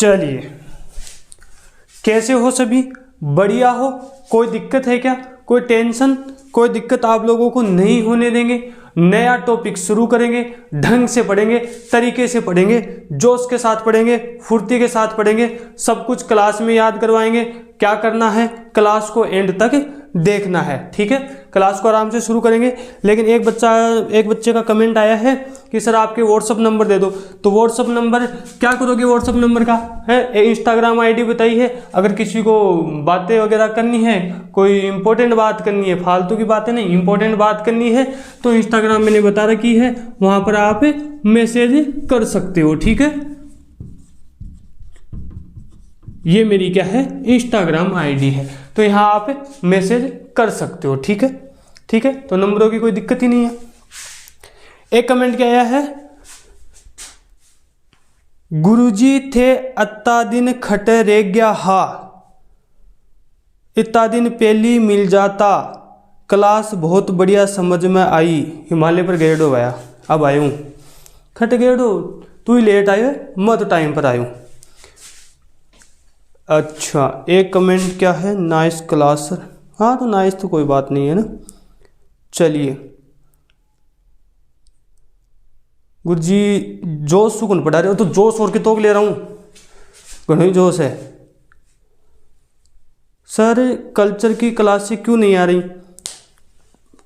चलिए, कैसे हो सभी? बढ़िया हो? कोई दिक्कत है क्या? कोई टेंशन, कोई दिक्कत आप लोगों को नहीं होने देंगे। नया टॉपिक शुरू करेंगे, ढंग से पढ़ेंगे, तरीके से पढ़ेंगे, जोश के साथ पढ़ेंगे, फुर्ती के साथ पढ़ेंगे, सब कुछ क्लास में याद करवाएंगे। क्या करना है? क्लास को एंड तक देखना है, ठीक है? क्लास को आराम से शुरू करेंगे। लेकिन एक बच्चे का कमेंट आया है कि सर आपके व्हाट्सअप नंबर दे दो। तो व्हाट्सअप नंबर क्या करोगे? व्हाट्सअप नंबर का है इंस्टाग्राम आईडी बताई है। अगर किसी को बातें वगैरह करनी है, कोई इंपॉर्टेंट बात करनी है, फालतू की बातें नहीं, इंपॉर्टेंट बात करनी है, तो इंस्टाग्राम मैंने बता रखी है, वहां पर आप मैसेज कर सकते हो, ठीक है? ये मेरी क्या है? इंस्टाग्राम आईडी है, तो यहाँ आप मैसेज कर सकते हो, ठीक है? ठीक है, तो नंबरों की कोई दिक्कत ही नहीं है। एक कमेंट क्या आया है? गुरुजी थे अत्ता दिन खटे रे गया हा, इतना दिन पहली मिल जाता, क्लास बहुत बढ़िया समझ में आई, हिमालय पर गेड़ो गया, अब आयू खट गेड़ो, तू ही लेट आयो, मैं तो टाइम पर आयू। अच्छा, एक कमेंट क्या है? Nice class sir. हाँ, तो नाइस तो कोई बात नहीं है ना। चलिए, गुरुजी जोश सुकून पढ़ा रहे हो, तो जोश और कितों ले रहा हूँ, घणो ही जोश है। सर कल्चर की क्लासें क्यों नहीं आ रही?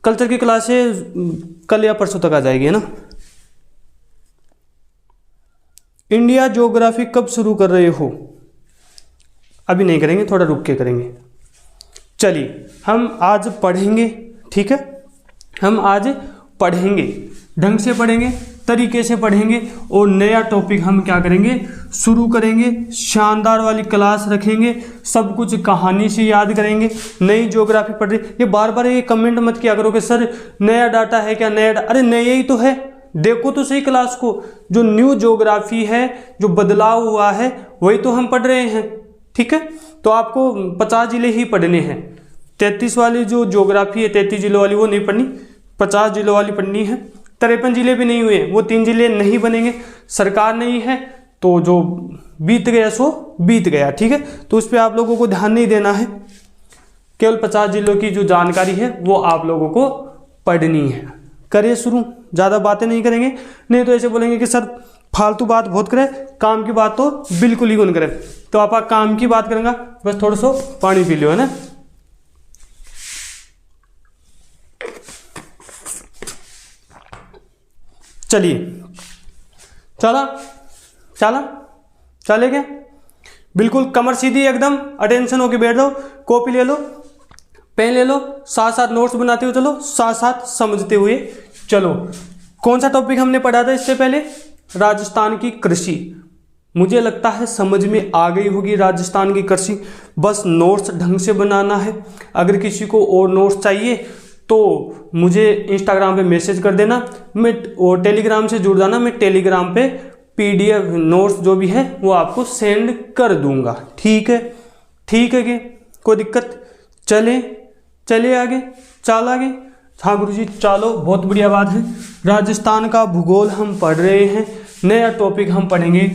कल्चर की क्लासें कल या परसों तक आ जाएगी, है ना? इंडिया ज्योग्राफी कब शुरू कर रहे हो? अभी नहीं करेंगे, थोड़ा रुक के करेंगे। चलिए, हम आज पढ़ेंगे, ठीक है? हम आज पढ़ेंगे, ढंग से पढ़ेंगे, तरीके से पढ़ेंगे, और नया टॉपिक हम क्या करेंगे? शुरू करेंगे। शानदार वाली क्लास रखेंगे, सब कुछ कहानी से याद करेंगे। नई ज्योग्राफी पढ़ रही, ये बार बार ये कमेंट मत किया करो कि सर नया डाटा है क्या? नया अरे नया ही तो है, देखो तो सही क्लास को। जो न्यू ज्योग्राफी है, जो बदलाव हुआ है, वही तो हम पढ़ रहे हैं, ठीक है? तो आपको 50 जिले ही पढ़ने हैं। 33 वाली जो ज्योग्राफी है, 33 जिलों वाली, वो नहीं पढ़नी, 50 जिलों वाली पढ़नी है। 53 जिले भी नहीं हुए, वो 3 जिले नहीं बनेंगे। सरकार नहीं है तो जो बीत गया सो बीत गया, ठीक है? तो उस पर आप लोगों को ध्यान नहीं देना है। केवल 50 जिलों की जो जानकारी है वो आप लोगों को पढ़नी है। करिए शुरू, ज़्यादा बातें नहीं करेंगे, नहीं तो ऐसे बोलेंगे कि सर फालतू बात बहुत करे, काम की बात तो बिल्कुल ही कौन करे। तो आप काम की बात करेंगे, बस थोड़ा सा पानी पी लो, है ना? चलिए, चले क्या? बिल्कुल कमर सीधी एकदम, अटेंशन होके बैठ जाओ, कॉपी ले लो, पेन ले लो, साथ साथ नोट्स बनाते हुए चलो, साथ साथ समझते हुए चलो। कौन सा टॉपिक हमने पढ़ा था इससे पहले? राजस्थान की कृषि। मुझे लगता है समझ में आ गई होगी राजस्थान की कृषि। बस नोट्स ढंग से बनाना है। अगर किसी को और नोट्स चाहिए तो मुझे इंस्टाग्राम पे मैसेज कर देना, मैं और टेलीग्राम से जुड़ जाना, मैं टेलीग्राम पे PDF नोट्स जो भी है वो आपको सेंड कर दूंगा, ठीक है? ठीक है कि कोई दिक्कत? चले आगे, चल आगे। हाँ गुरुजी चलो, बहुत बढ़िया बात है। राजस्थान का भूगोल हम पढ़ रहे हैं, नया टॉपिक हम पढ़ेंगे।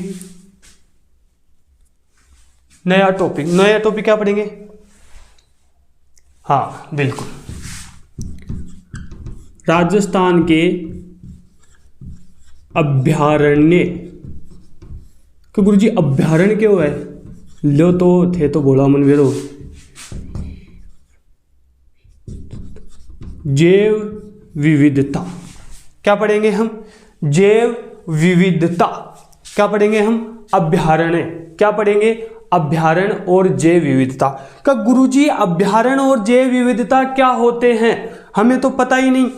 नया टॉपिक क्या पढ़ेंगे? हाँ बिल्कुल, राजस्थान के अभ्यारण्य। कि गुरुजी अभ्यारण्य क्यों है? लो तो थे तो बोला मन वेरो। जैव विविधता क्या पढ़ेंगे हम? जैव विविधता। क्या पढ़ेंगे हम? अभ्यारण्य। क्या पढ़ेंगे? अभ्यारण्य और जैव विविधता। का गुरुजी अभ्यारण्य और जैव विविधता क्या होते हैं? हमें तो पता ही नहीं।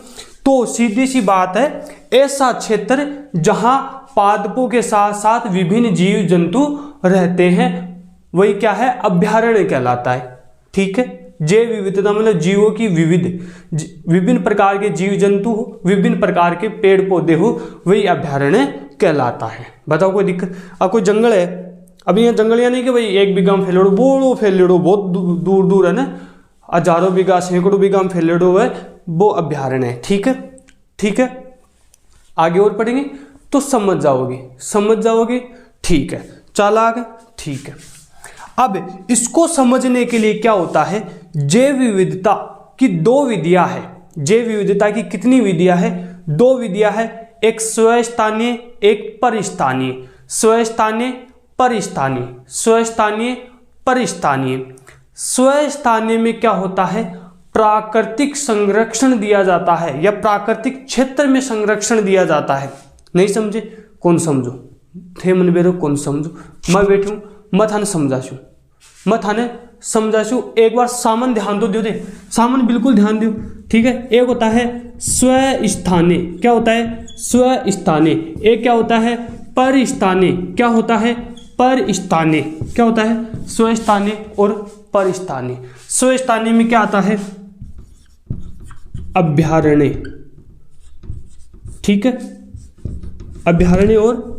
तो सीधी सी बात है, ऐसा क्षेत्र जहां पादपों के साथ साथ विभिन्न जीव जंतु रहते हैं, वही क्या है? अभ्यारण्य कहलाता है, ठीक है? जैव विविधता मतलब जीवों की विभिन्न प्रकार के जीव जंतु हो, विभिन्न प्रकार के पेड़ पौधे हो, वही अभ्यारण्य कहलाता है। बताओ कोई दिक्कत? अब कोई जंगल है, अभी यहाँ जंगल या नहीं कि भाई 1 बीघा में फैलेड़ो, बोलो फैलेड़ो, बहुत दूर दूर है ना, हजारों बीघा सैकड़ों बीघा में फैलेड़ो है, वो अभ्यारण्य है, ठीक है? ठीक है, आगे और पढ़ेंगे तो समझ जाओगे, ठीक है? चल आगे, ठीक है। अब इसको समझने के लिए क्या होता है, जैव विविधता की दो विधियां है। जैव विविधता की कितनी विधियां है, दो विधियां है, एक स्वस्थानीय एक परिस्थानीय। स्वस्थानीय परिस्थानीय, स्वस्थानीय परिस्थानीय। स्वस्थानीय में क्या होता है, प्राकृतिक संरक्षण दिया जाता है या प्राकृतिक क्षेत्र में संरक्षण दिया जाता है। नहीं समझे, कौन समझो थे मन बेरो, कौन समझो, मैं बैठूं मैं थाने समझाशू, मैं थाने समझाशू। एक बार सामन ध्यान दो, दे सामन बिल्कुल ध्यान दो, ठीक है। एक होता है स्वस्थानीय, क्या होता है स्वस्थानीय। एक क्या होता है परिस्थानीय, क्या होता है परिस्थानीय, क्या होता है स्वस्थानीय और परिस्थानीय। स्वस्थानीय में क्या आता है, अभ्यारण्य, ठीक है, अभ्यारण्य। और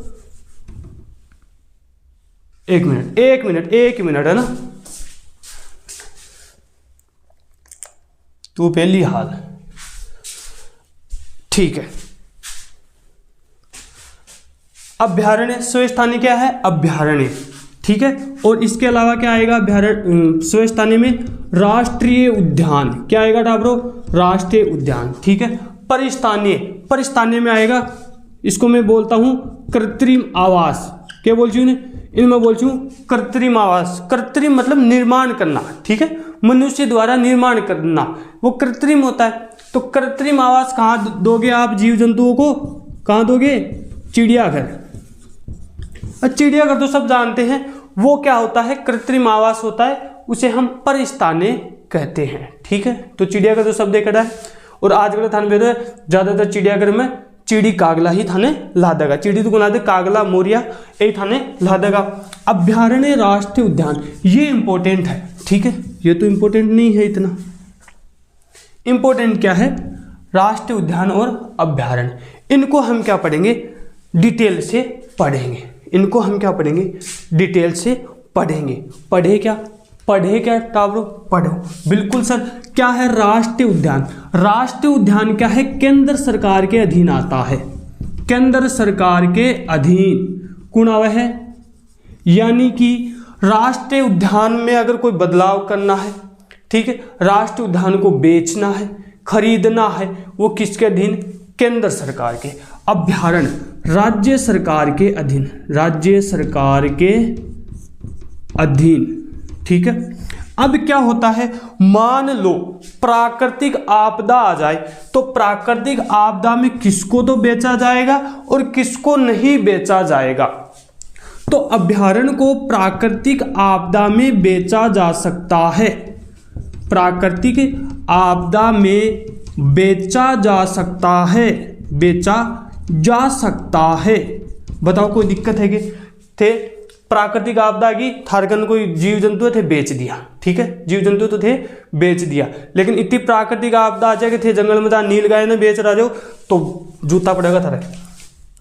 एक मिनट है ना, तू पहली हाल, ठीक है। अभ्यारण्य, स्वस्थानीय क्या है, अभ्यारण्य, ठीक है। और इसके अलावा क्या आएगा अभ्यारण्य, स्वस्थानीय में राष्ट्रीय उद्यान, क्या आएगा टाबरो, राष्ट्रीय उद्यान, ठीक है। परिस्थानीय, परिस्थानीय में आएगा, इसको मैं बोलता हूं कृत्रिम आवास, क्या बोलती हूँ इनमें बोलती हूँ कृत्रिम आवास। कृत्रिम मतलब निर्माण करना, ठीक है, मनुष्य द्वारा निर्माण करना, वो कृत्रिम होता है। तो कृत्रिम आवास कहाँ दोगे आप जीव जंतुओं को, कहाँ दोगे, चिड़ियाघर। चिड़ियाघर तो सब जानते हैं, वो क्या होता है कृत्रिम आवास होता है, उसे हम परिस्थानीय कहते हैं, ठीक है। तो चिड़ियाघर तो सब देखा है। और आजकल थाने ज्यादातर चिड़ियाघर में चिड़ी कागला ही थाने ला देगा, चिड़ी तो गुना दे कागला मोरिया यही थाने ला देगा। अभ्यारण्य राष्ट्रीय उद्यान, ये इंपॉर्टेंट है, ठीक है, ये तो इंपॉर्टेंट नहीं है इतना। इंपॉर्टेंट क्या है, राष्ट्रीय उद्यान और अभ्यारण्य, इनको हम क्या पढ़ेंगे, डिटेल से पढ़ेंगे। इनको हम क्या पढ़ेंगे, डिटेल से पढ़ेंगे। पढ़े क्या टावरो, पढ़ो बिल्कुल सर। क्या है राष्ट्रीय उद्यान, राष्ट्रीय उद्यान क्या है, केंद्र सरकार के अधीन आता है, केंद्र सरकार के अधीन कौन आवा है। यानी कि राष्ट्रीय उद्यान में अगर कोई बदलाव करना है, ठीक है, राष्ट्रीय उद्यान को बेचना है, खरीदना है, वो किसके अधीन, केंद्र सरकार के। अभ्यारण्य राज्य सरकार के अधीन, राज्य सरकार के अधीन, ठीक है। अब क्या होता है, मान लो प्राकृतिक आपदा आ जाए, तो प्राकृतिक आपदा में किसको तो बेचा जाएगा और किसको नहीं बेचा जाएगा। तो अभ्यारण्य को प्राकृतिक आपदा में बेचा जा सकता है, प्राकृतिक आपदा में बेचा जा सकता है, बेचा जा सकता है। बताओ कोई दिक्कत है कि थे प्राकृतिक आपदा की थारकन कोई जीव जंतु थे बेच दिया, ठीक है, जीव जंतु तो थे बेच दिया, लेकिन इतनी प्राकृतिक आपदा आ जाए थे जंगल में नील गाय ने बेच रहा जो तो जूता पड़ेगा थारे।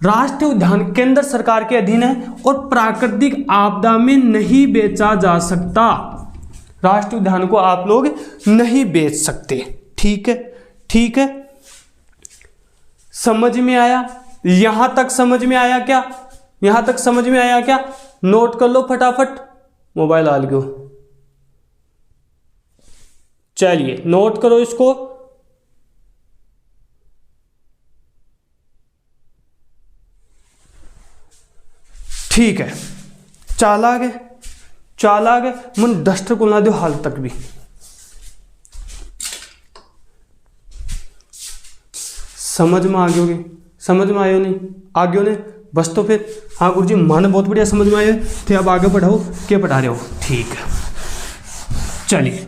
राष्ट्रीय उद्यान केंद्र सरकार के अधीन है और प्राकृतिक आपदा में नहीं बेचा जा सकता, राष्ट्रीय उद्यान को आप लोग नहीं बेच सकते, ठीक है, ठीक है। समझ में आया, यहां तक समझ में आया क्या, यहां तक समझ में आया क्या, नोट कर लो फटाफट, मोबाइल आ गयो, चलिए नोट करो इसको। ठीक है, चाल आ गए मन डस्टर को ना दो हाल तक भी। समझ में आ गयोगे, समझ में आयो नहीं, आ गयो ने बस। तो फिर हाँ गुरुजी मन बहुत बढ़िया समझ में आए थे, अब आगे पढ़ाओ, क्या पढ़ा रहे हो, ठीक है। चलिए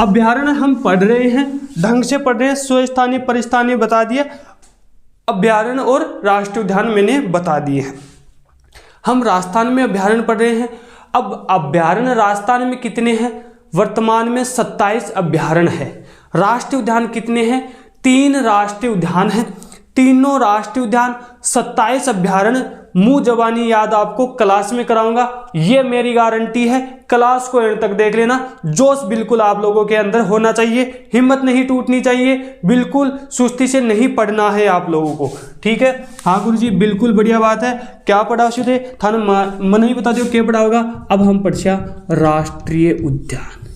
अभ्यारण्य हम पढ़ रहे हैं, ढंग से पढ़ रहे हैं, स्वस्थानीय परिस्थानीय बता दिया, अभ्यारण्य और राष्ट्रीय उद्यान मैंने बता दिए हैं। हम राजस्थान में अभ्यारण्य पढ़ रहे हैं। अब अभ्यारण्य राजस्थान में कितने हैं, वर्तमान में 27 अभ्यारण्य है। राष्ट्रीय उद्यान कितने हैं, 3 राष्ट्रीय उद्यान हैं। तीनों राष्ट्रीय उद्यान, 27 अभ्यारण्य, मुंह जबानी याद आपको क्लास में कराऊंगा, ये मेरी गारंटी है। क्लास को एंड तक देख लेना। जोश बिल्कुल आप लोगों के अंदर होना चाहिए, हिम्मत नहीं टूटनी चाहिए, बिल्कुल सुस्ती से नहीं पढ़ना है आप लोगों को, ठीक है। हाँ गुरुजी बिल्कुल बढ़िया बात है। क्या पढ़ा थे थाने मन ही बता दो क्या पढ़ा होगा। अब हम पढ़िया राष्ट्रीय उद्यान,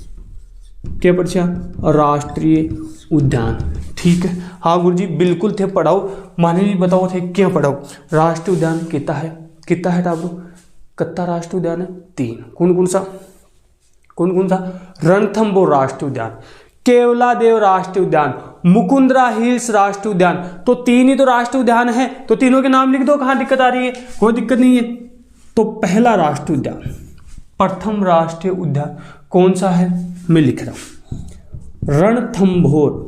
क्या पढ़िया राष्ट्रीय उद्यान, ठीक है। हाँ गुरुजी बिल्कुल थे पढ़ाओ, माने भी बताओ थे क्या पढ़ाओ। राष्ट्रीय उद्यान कितना है टाबू, कितना राष्ट्रीय उद्यान है 3। कौन कौन सा रणथंभौर राष्ट्रीय उद्यान, केवलादेव राष्ट्रीय उद्यान, मुकुंदरा हिल्स राष्ट्रीय उद्यान। तो 3 ही तो राष्ट्रीय उद्यान है, तो तीनों के नाम लिख दो। कहाँ दिक्कत आ रही है, कोई दिक्कत नहीं है। तो पहला राष्ट्रीय उद्यान, प्रथम राष्ट्रीय उद्यान कौन सा है, मैं लिख रहा हूं रणथंभौर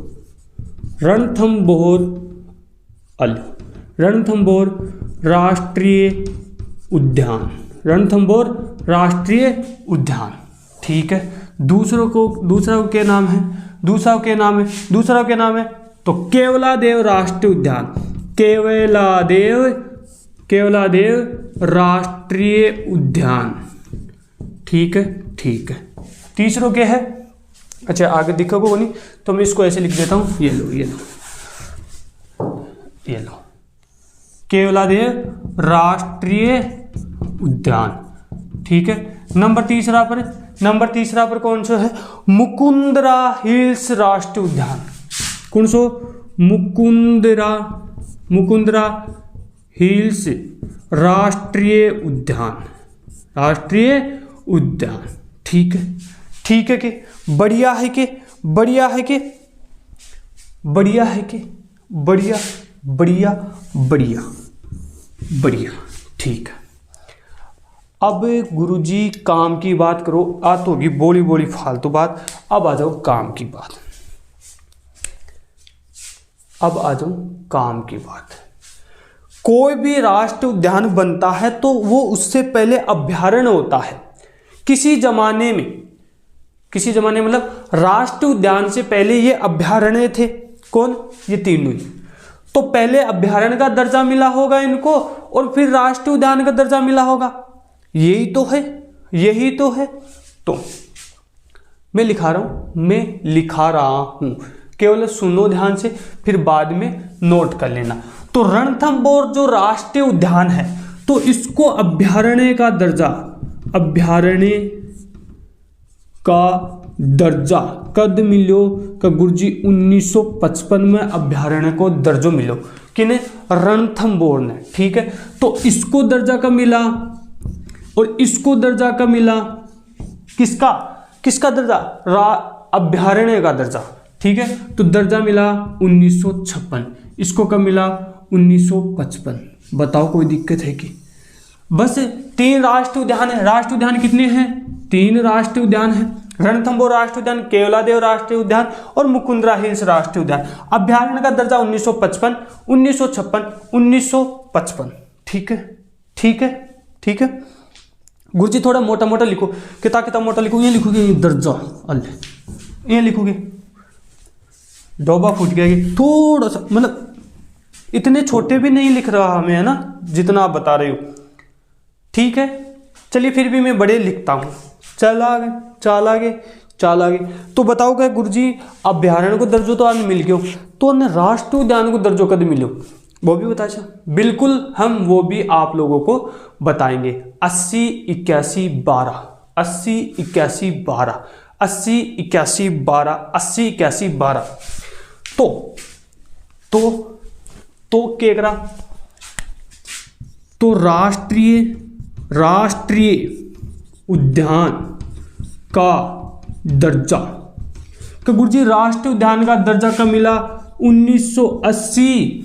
राष्ट्रीय उद्यान, रणथंभौर राष्ट्रीय उद्यान, ठीक है। दूसरा के नाम है तो केवलादेव राष्ट्रीय उद्यान, केवलादेव राष्ट्रीय उद्यान, ठीक है। तीसरों के है, अच्छा आगे दिखोगे नहीं तो मैं इसको ऐसे लिख देता हूं, ये लो केवलादेव राष्ट्रीय उद्यान, ठीक है। नंबर तीसरा पर कौन सा है, मुकुंदरा हिल्स राष्ट्रीय उद्यान। कौन सो, मुकुंदरा हिल्स राष्ट्रीय उद्यान, ठीक है कि बढ़िया है कि बढ़िया, ठीक है। अब गुरुजी काम की बात करो, आ तो होगी बोली फालतू बात। अब आ जाओ काम की बात। कोई भी राष्ट्रीय उद्यान बनता है तो वो उससे पहले अभ्यारण्य होता है। किसी जमाने में मतलब राष्ट्रीय उद्यान से पहले ये अभ्यारण्य थे। कौन, ये तीनों ही। तो पहले अभ्यारण्य का दर्जा मिला होगा इनको और फिर राष्ट्रीय उद्यान का दर्जा मिला होगा। यही तो है। तो मैं लिखा रहा हूं, केवल सुनो ध्यान से, फिर बाद में नोट कर लेना। तो रणथंभौर जो राष्ट्रीय उद्यान है तो इसको अभ्यारण्य का दर्जा कद मिलो का गुरुजी 1955 में अभ्यारण्य को दर्जो मिलो किने, रणथंभौर ने, ठीक है। तो इसको दर्जा का मिला और इसको दर्जा का मिला, किसका दर्जा, अभ्यारण्य का दर्जा, ठीक है। तो दर्जा मिला 1956, इसको कब मिला 1955। बताओ कोई दिक्कत है कि, बस 3 राष्ट्रीय उद्यान है। राष्ट्रीय उद्यान कितने हैं, 3 राष्ट्रीय उद्यान है, रणथंभौर राष्ट्रीय उद्यान, केवलादेव राष्ट्रीय उद्यान और मुकुंदरा हिल्स राष्ट्रीय उद्यान। अभ्यारण्य का दर्जा 1955, 1955, ठीक है। गुरुजी थोड़ा मोटा लिखो, कितना मोटा लिखो, ये लिखोगे दर्जा, ये लिखोगे, डोबा फूट गया, थोड़ा सा, मतलब इतने छोटे भी नहीं लिख रहा हमें, है ना, जितना आप बता रहे हो, ठीक है। चलिए फिर भी मैं बड़े लिखता हूं। चल आगे। तो बताओ क्या गुरुजी, अभ्यारण्य को दर्जो तो आज मिल गयो, तो राष्ट्रीय उद्यान को दर्जो कद मिलो, वो भी बता। बिल्कुल हम वो भी आप लोगों को बताएंगे। 80 81 12 तो क्या करा, तो राष्ट्रीय उद्यान का दर्जा का गुरुजी, राष्ट्रीय उद्यान का दर्जा कब मिला, 1980,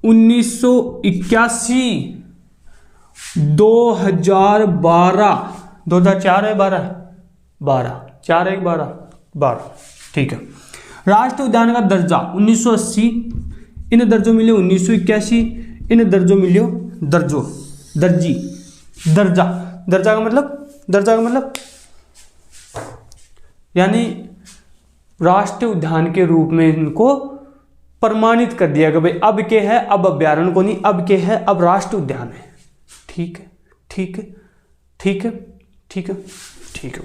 1981, 2012, 2004 है, 12, ठीक है। राष्ट्रीय उद्यान का दर्जा 1980, इन्हें दर्जो मिले 1981, इन्हें दर्जो मिले दर्जा का मतलब यानी राष्ट्रीय उद्यान के रूप में इनको प्रमाणित कर दिया कि भाई अब के है, अब अभ्यारण्य को नहीं, अब के है, अब राष्ट्रीय उद्यान है। ठीक है, ठीक है, ठीक है, ठीक है, ठीक है।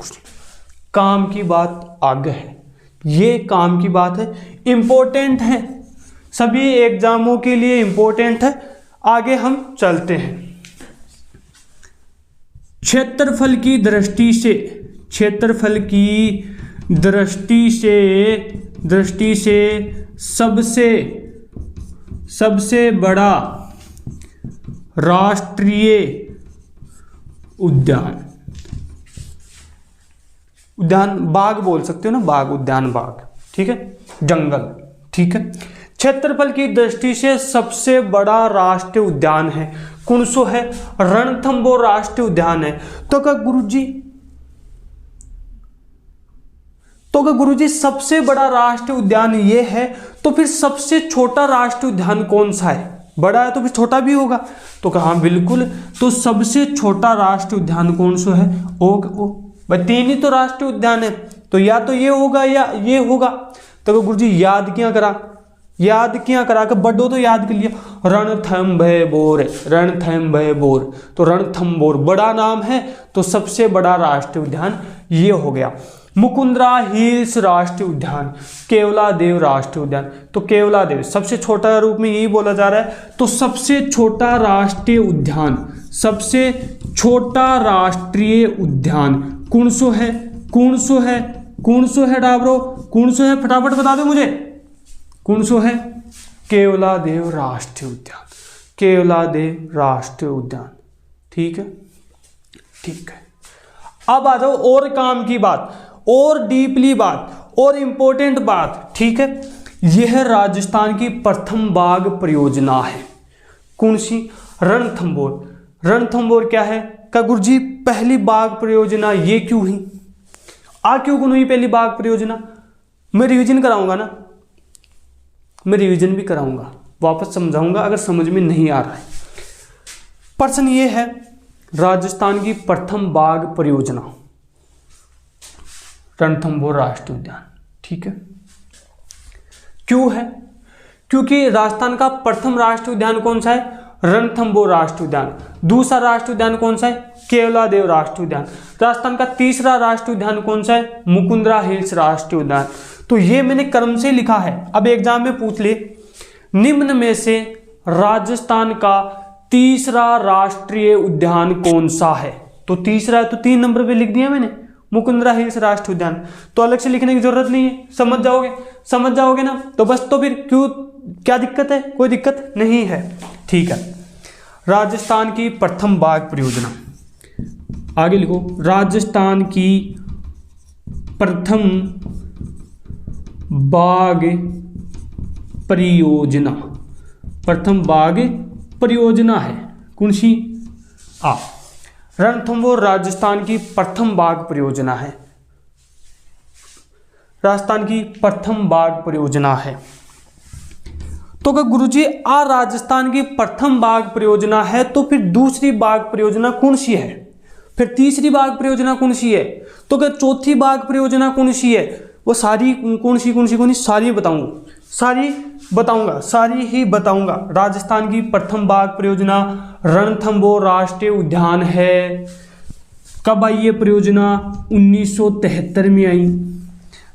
काम की बात आगे है, ये काम की बात है, इंपॉर्टेंट है, सभी एग्जामों के लिए इंपॉर्टेंट है। आगे हम चलते हैं। क्षेत्रफल की दृष्टि से, क्षेत्रफल की दृष्टि से सबसे बड़ा राष्ट्रीय उद्यान, बाग बोल सकते हो ना, बाग, उद्यान, बाग, ठीक है, जंगल, ठीक है। क्षेत्रफल की दृष्टि से सबसे बड़ा राष्ट्रीय उद्यान है, कौन सो है? रणथंभौर राष्ट्रीय उद्यान है। तो क्या गुरुजी सबसे बड़ा राष्ट्रीय उद्यान ये है, तो फिर सबसे छोटा राष्ट्रीय उद्यान कौन सा है? बड़ा है तो फिर छोटा भी होगा। तो कहा बिल्कुल, तो सबसे छोटा राष्ट्रीय उद्यान कौन सा है? ओ भाई 3 ही तो राष्ट्रीय उद्यान है, तो या तो ये होगा या ये होगा। तो गुरुजी याद क्या करा कि बड्डो तो याद कर लिया, रणथंभौर, रणथंभौर, तो रणथंभौर बड़ा नाम है, तो सबसे बड़ा राष्ट्रीय उद्यान ये हो गया। मुकुंदरा हिल्स राष्ट्रीय उद्यान, केवलादेव राष्ट्रीय उद्यान, तो केवलादेव सबसे छोटा रूप में यही बोला जा रहा है। तो सबसे छोटा राष्ट्रीय उद्यान, सबसे छोटा राष्ट्रीय उद्यान कौन सो है? डाबरो, कौन सो है? फटाफट बता दो मुझे, कौन सो है? केवलादेव राष्ट्रीय उद्यान, केवलादेव राष्ट्रीय उद्यान, ठीक है, ठीक है। अब आ जाओ और काम की बात, और डीपली बात, और इंपॉर्टेंट बात, ठीक है। यह राजस्थान की प्रथम बाघ परियोजना है, कौन सी? रणथंभौर। रणथंभौर क्या है? का गुरुजी पहली बाघ परियोजना ये क्यों हुई? क्यों हुई पहली बाघ परियोजना? मैं रिवीजन कराऊंगा ना, मैं रिवीजन भी कराऊंगा, वापस समझाऊंगा अगर समझ में नहीं आ रहा है। प्रश्न ये है, राजस्थान की प्रथम बाघ परियोजना रणथंभौर राष्ट्रीय उद्यान, ठीक है। क्यों है? क्योंकि राजस्थान का प्रथम राष्ट्रीय उद्यान कौन सा है? रणथंभौर राष्ट्रीय उद्यान। दूसरा राष्ट्रीय उद्यान कौन सा है? केवलादेव राष्ट्रीय उद्यान। राजस्थान का तीसरा राष्ट्रीय उद्यान कौन सा है? मुकुंदरा हिल्स राष्ट्रीय उद्यान। तो ये मैंने क्रम से लिखा है। अब एग्जाम में पूछ ले, निम्न में से राजस्थान का तीसरा राष्ट्रीय उद्यान कौन सा है? तो तीसरा है तो 3 नंबर पे लिख दिया मैंने, मुकुंदरा हिल्स राष्ट्रीय उद्यान। तो अलग से लिखने की जरूरत नहीं है, समझ जाओगे ना। तो बस, तो फिर क्यों, क्या दिक्कत है? कोई दिक्कत नहीं है, ठीक है। राजस्थान की प्रथम बाघ परियोजना, आगे लिखो, राजस्थान की प्रथम बाघ परियोजना, प्रथम बाघ परियोजना है कौन सी? रणथंभौर राजस्थान की प्रथम बाघ परियोजना है, राजस्थान की प्रथम बाघ परियोजना है। तो अगर गुरुजी राजस्थान की प्रथम बाघ परियोजना है, तो फिर दूसरी बाघ परियोजना कौन सी है? फिर तीसरी बाघ परियोजना कौन सी है? तो अगर चौथी बाघ परियोजना कौन सी है? वो सारी कौन सी सारी बताऊंगा, सारी ही बताऊंगा। राजस्थान की प्रथम बाघ परियोजना रणथंभौर राष्ट्रीय उद्यान है। कब आई ये परियोजना? 1973 में आई।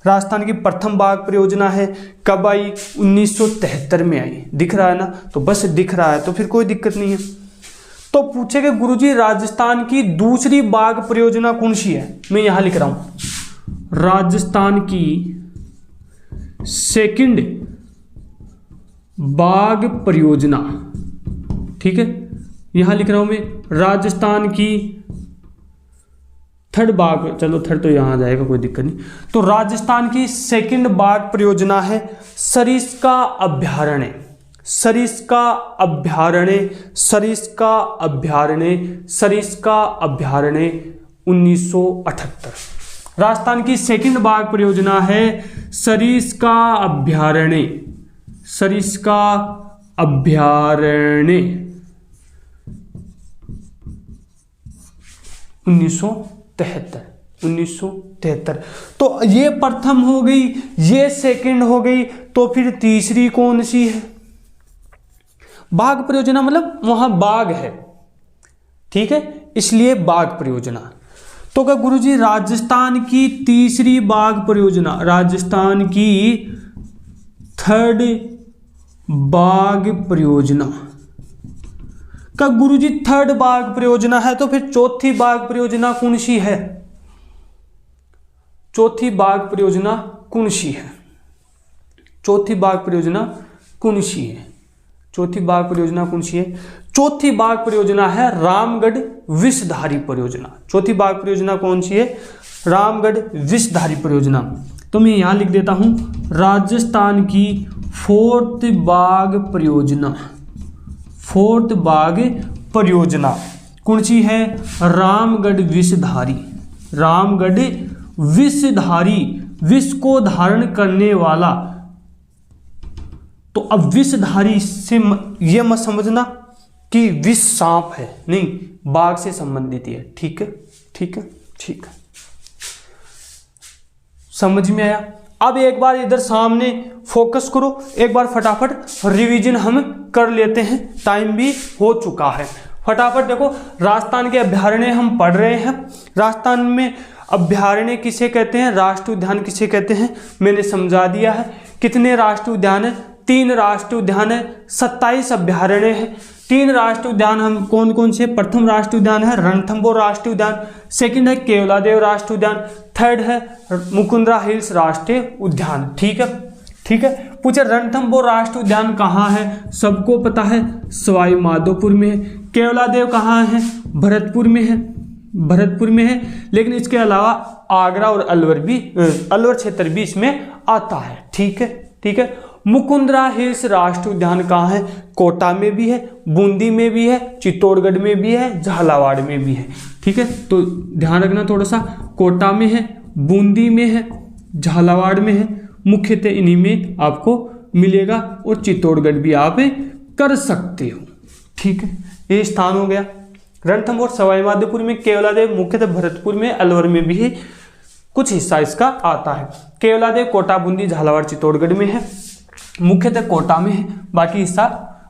राजस्थान की प्रथम बाघ परियोजना है, कब आई? 1973 में आई। दिख रहा है ना? तो बस दिख रहा है तो फिर कोई दिक्कत नहीं है। तो पूछेगा गुरुजी राजस्थान की दूसरी बाघ परियोजना कौन सी है? मैं यहां लिख रहा हूं, राजस्थान की सेकंड बाघ परियोजना, ठीक है, यहां लिख रहा हूं मैं राजस्थान की थर्ड बाघ, चलो थर्ड तो यहां आ जाएगा, कोई दिक्कत नहीं। तो राजस्थान की सेकंड बाघ परियोजना है सरिस्का अभ्यारण्य, सरिस्का अभ्यारण्य, सरिस्का अभ्यारण्य, सरिस्का अभ्यारण्य 1978। राजस्थान की सेकंड बाघ परियोजना है सरिस्का अभ्यारण्य, सरिस्का अभ्यारण्य 1973, 1973। तो ये प्रथम हो गई, ये सेकंड हो गई, तो फिर तीसरी कौन सी है? बाघ परियोजना, मतलब वहां बाघ है, ठीक है, इसलिए बाघ परियोजना। तो क्या गुरुजी राजस्थान की तीसरी बाघ परियोजना, राजस्थान की थर्ड बाघ परियोजना का गुरुजी थर्ड बाघ परियोजना है, तो फिर चौथी बाघ परियोजना कौन सी है? चौथी बाघ परियोजना कौन सी है? चौथी बाघ परियोजना कौन सी है? चौथी बाघ परियोजना कौन सी है? चौथी बाघ परियोजना है रामगढ़ विषधारी परियोजना। चौथी बाघ परियोजना कौन सी है? रामगढ़ विषधारी परियोजना। तो मैं यहां लिख देता हूं राजस्थान की फोर्थ बाघ परियोजना। फोर्थ बाघ परियोजना कौन सी है? रामगढ़ विषधारी। रामगढ़ विषधारी, विष को धारण करने वाला। तो अब विषधारी से यह मत समझना कि विष सांप है, नहीं, बाघ से संबंधित है। ठीक है, ठीक है, ठीक है, समझ में आया? अब एक बार इधर सामने फोकस करो, एक बार फटाफट रिवीजन हम कर लेते हैं, टाइम भी हो चुका है। फटाफट देखो, राजस्थान के अभ्यारण्य हम पढ़ रहे हैं। राजस्थान में अभ्यारण्य किसे कहते हैं, राष्ट्रीय उद्यान किसे कहते हैं, मैंने समझा दिया है। कितने राष्ट्रीय उद्यान है? 3 राष्ट्रीय उद्यान है, 27 अभ्यारण्य है। 3 राष्ट्रीय उद्यान हम कौन कौन से? प्रथम राष्ट्रीय उद्यान है रणथंभौर राष्ट्रीय उद्यान, सेकंड है केवलादेव राष्ट्रीय उद्यान, थर्ड है मुकुंदरा हिल्स राष्ट्रीय उद्यान। ठीक है, ठीक है। पूछे रणथंभौर राष्ट्रीय उद्यान कहाँ है? सबको पता है, सवाई माधोपुर में है। केवलादेव कहाँ है? भरतपुर में है, भरतपुर में है। लेकिन इसके अलावा आगरा और अलवर क्षेत्र भी इसमें आता है। ठीक है, ठीक है। मुकुंदरा हिल्स राष्ट्रीय उद्यान कहाँ है? कोटा में भी है, बूंदी में भी है, चित्तौड़गढ़ में भी है, झालावाड़ में भी है। ठीक है, तो ध्यान रखना थोड़ा सा, कोटा में है, बूंदी में है, झालावाड़ में है, मुख्यतः इन्हीं में आपको मिलेगा, और चित्तौड़गढ़ भी आप कर सकते हो। ठीक है, ये स्थान हो गया। रणथंभौर सवाई माधोपुर में, केवलादेव मुख्यतः भरतपुर में, अलवर में भी है, कुछ हिस्सा इसका आता है। केवलादेव कोटा, बूंदी, झालावाड़, चित्तौड़गढ़ में है, मुख्यतः कोटा में है, बाकी हिस्सा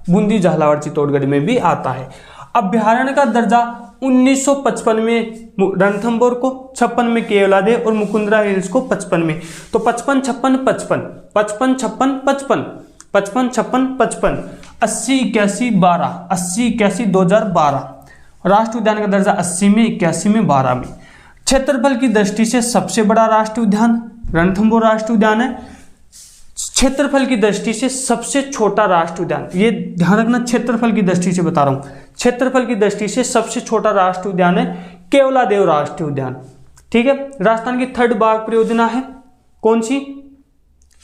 बूंदी, झालावाड़, चित्तौड़गढ़ में भी आता है। अभ्यारण्य का दर्जा 1955 में रणथंभौर को, 56 में केवलादेव और मुकुंदरा हिल्स को 55 में। तो 55, 56, 55, 55, 56, 55, 55, 56, 55, 80, 81, 12, 80, 81, 2012। राष्ट्रीय उद्यान का दर्जा 80 में, 81 में, 12 में। क्षेत्रफल की दृष्टि से सबसे बड़ा राष्ट्रीय उद्यान रणथंभौर राष्ट्रीय उद्यान है। क्षेत्रफल की दृष्टि से सबसे छोटा राष्ट्रीय उद्यान, ये ध्यान रखना, क्षेत्रफल की दृष्टि से बता रहा हूं, क्षेत्रफल की दृष्टि से सबसे छोटा राष्ट्रीय उद्यान है केवलादेव राष्ट्रीय उद्यान। ठीक है। राजस्थान की थर्ड बाघ परियोजना है कौन सी?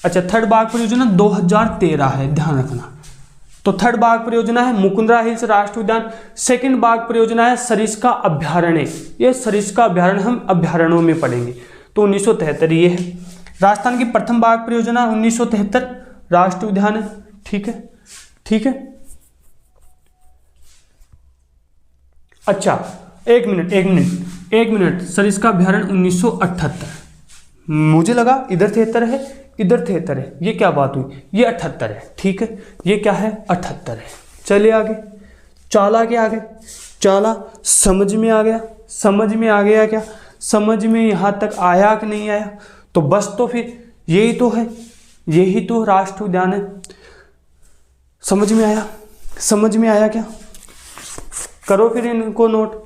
अच्छा, थर्ड बाघ परियोजना 2013 है, ध्यान रखना। तो थर्ड बाघ परियोजना है मुकुंदरा हिल्स राष्ट्रीय उद्यान। सेकंड बाघ परियोजना है सरिस्का अभ्यारण्य। ये सरिस्का अभ्यारण्य हम अभ्यारण्यों में पढ़ेंगे, तो 1973 ये है। राजस्थान की प्रथम बाघ परियोजना 1973 राष्ट्रीय उद्यान है। ठीक है, ठीक है। अच्छा, एक मिनट, सरिस्का अभ्यारण्य 1978। मुझे लगा इधर 73 है, इधर 73 है, ये क्या बात हुई? ये 78 है। ठीक है, ये क्या है? 78 है। चलिए आगे, चाला के आगे, चाला समझ में आ गया? समझ में आ गया क्या? समझ में यहां तक आया कि नहीं आया? तो बस, तो फिर यही तो है, यही तो राष्ट्रीय उद्यान है। समझ में आया? समझ में आया क्या? करो फिर इनको नोट।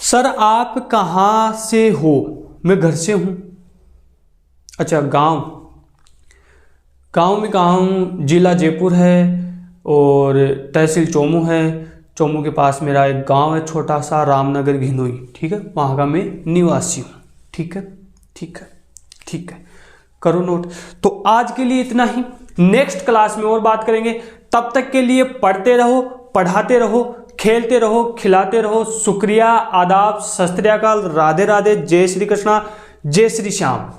सर आप कहाँ से हो? मैं घर से हूँ। अच्छा, गांव में कहाँ हूँ? जिला जयपुर है और तहसील चोमू है। चोमू के पास मेरा एक गांव है छोटा सा, रामनगर घिनोई। ठीक है, वहाँ का मैं निवासी हूँ। ठीक है, ठीक है, ठीक है, करो नोट। तो आज के लिए इतना ही, नेक्स्ट क्लास में और बात करेंगे। तब तक के लिए पढ़ते रहो, पढ़ाते रहो, खेलते रहो, खिलाते रहो। शुक्रिया, आदाब, सत श्री अकाल, राधे राधे, जय श्री कृष्णा, जय श्री श्याम।